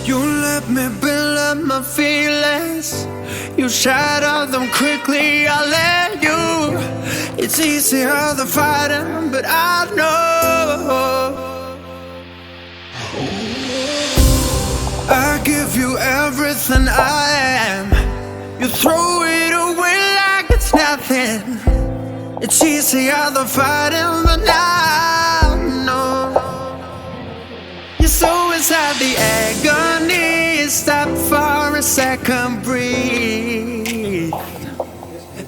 You let me build up my feelings. You shatter them quickly, I let you. It's easier than fighting, but I know I give you everything I am. You throw it away like it's nothing. It's easier than fighting, but I know you're so inside the agony. Stop for a second, breathe.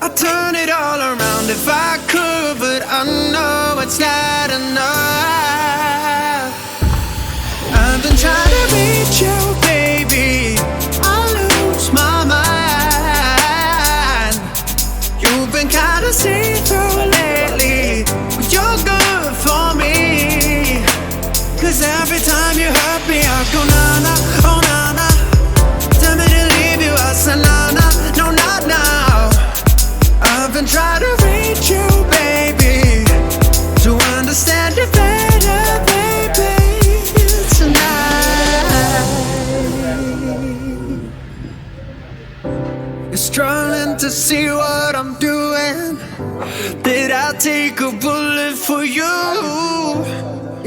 I'd turn it all around if I could, but I know it's not enough. I've been trying to reach you, baby. I lose my mind. You've been kinda see-through lately, but you're good for me. Cause every time you hurt me, I go na-na, oh na-na. Tell me to leave you, I say na-na, no not now. I've been trying to reach you, baby, to understand you better, baby, tonight. You're struggling to see what I'm doing. Did I take a bullet for you?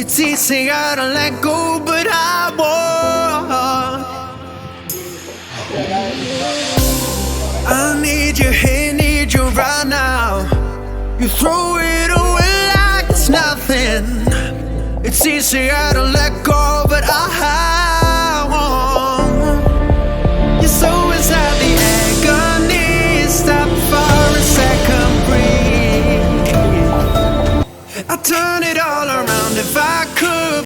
It's easier to let go, but I won't. I need you here, need you right now. You throw it away like it's nothing. It's easier to let go, but I won't. You're so inside the agony. Stop for a second, breathe. I turn it